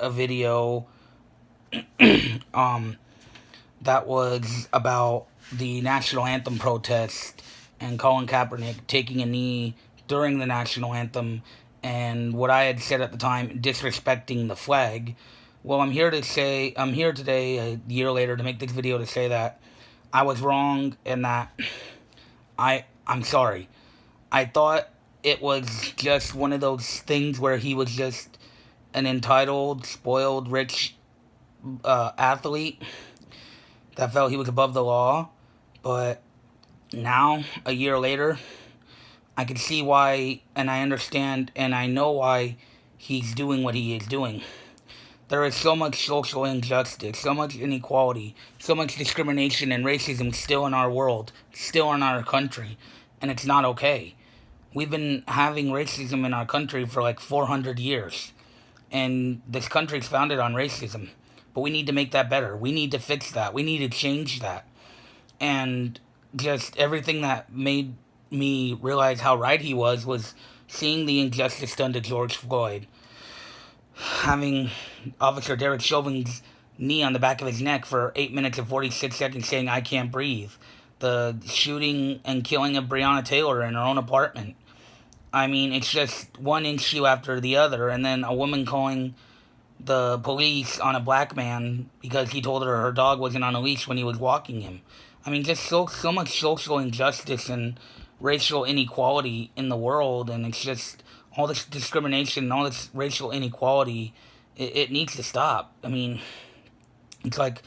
a video that was about the national anthem protest and Colin Kaepernick taking a knee during the national anthem, and what I had said at the time, disrespecting the flag. Well, I'm here today, a year later, to make this video to say that I was wrong and that I'm sorry. I thought it was just one of those things where he was just an entitled, spoiled, rich athlete that felt he was above the law. But now, a year later, I can see why, and I understand, and I know why he's doing what he is doing. There is so much social injustice, so much inequality, so much discrimination and racism still in our world, still in our country, and it's not okay. We've been having racism in our country for like 400 years, and this country's founded on racism. But we need to make that better. We need to fix that. We need to change that. And just everything that made me realize how right he was seeing the injustice done to George Floyd, having Officer Derek Chauvin's knee on the back of his neck for 8 minutes and 46 seconds saying, "I can't breathe." The shooting and killing of Breonna Taylor in her own apartment. I mean, it's just one issue after the other, and then a woman calling the police on a black man because he told her dog wasn't on a leash when he was walking him. I mean, just so much social injustice and racial inequality in the world, and it's just all this discrimination and all this racial inequality. It needs to stop. I mean, it's like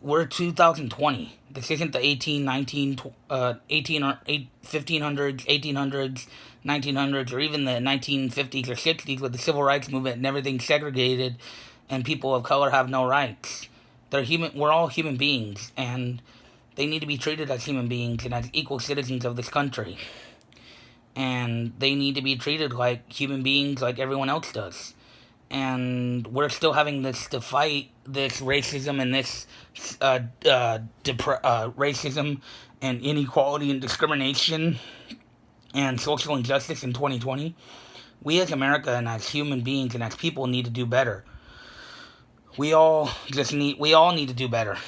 we're 2020. This isn't the 18 or 1500s, 1800s, 1900s, or even the 1950s or 60s with the civil rights movement and everything segregated, and people of color have no rights. They're human. We're all human beings, and they need to be treated as human beings and as equal citizens of this country. And they need to be treated like human beings, like everyone else does. And we're still having this to fight this racism and this racism and inequality and discrimination and social injustice in 2020. We as America and as human beings and as people need to do better. We all need to do better.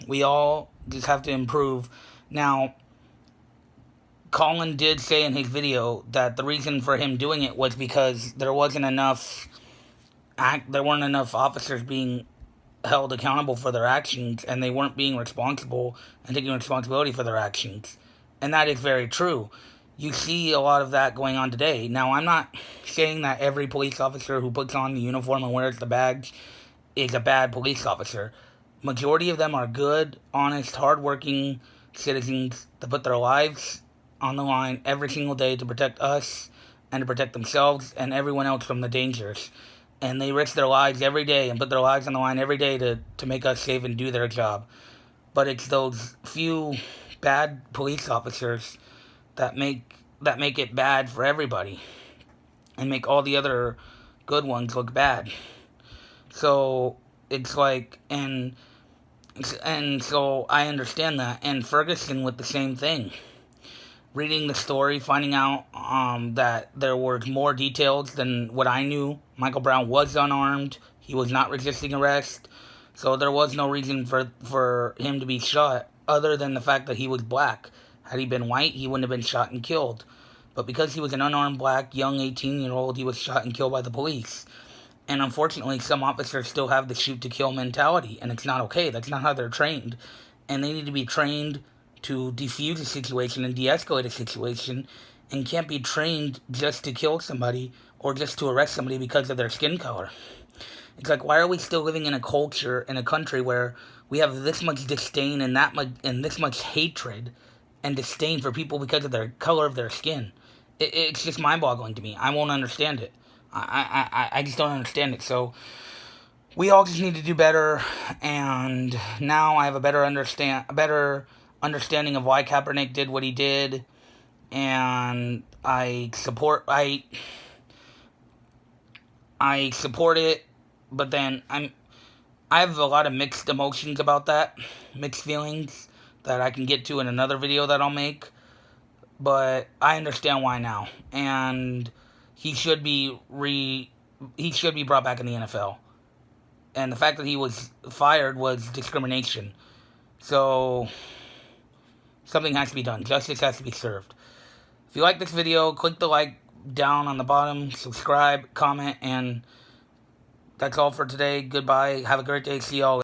We all just have to improve. Now, Colin did say in his video that the reason for him doing it was because there weren't enough officers being held accountable for their actions, and they weren't being responsible and taking responsibility for their actions. And that is very true. You see a lot of that going on today. Now, I'm not saying that every police officer who puts on the uniform and wears the badge is a bad police officer. Majority of them are good, honest, hardworking citizens that put their lives on the line every single day to protect us and to protect themselves and everyone else from the dangers. And they risk their lives every day and put their lives on the line every day to make us safe and do their job. But it's those few bad police officers that make it bad for everybody and make all the other good ones look bad. So it's like, and so I understand that. And Ferguson with the same thing. Reading the story, finding out that there were more details than what I knew. Michael Brown was unarmed. He was not resisting arrest. So there was no reason for him to be shot other than the fact that he was black. Had he been white, he wouldn't have been shot and killed. But because he was an unarmed black, young 18-year-old, he was shot and killed by the police. And unfortunately, some officers still have the shoot-to-kill mentality, and it's not okay. That's not how they're trained. And they need to be trained to defuse a situation and de-escalate a situation, and can't be trained just to kill somebody or just to arrest somebody because of their skin color. It's like, why are we still living in a culture, in a country where we have this much disdain and this much hatred and disdain for people because of their color of their skin? It's just mind-boggling to me. I won't understand it. I just don't understand it. So we all just need to do better, and now I have a better understanding of why Kaepernick did what he did, and I support it, but then I have a lot of mixed emotions about that, mixed feelings that I can get to in another video that I'll make. But I understand why now, and he should be brought back in the NFL. And the fact that he was fired was discrimination. So, something has to be done. Justice has to be served. If you like this video, click the like down on the bottom, subscribe, comment, and that's all for today. Goodbye. Have a great day. See y'all.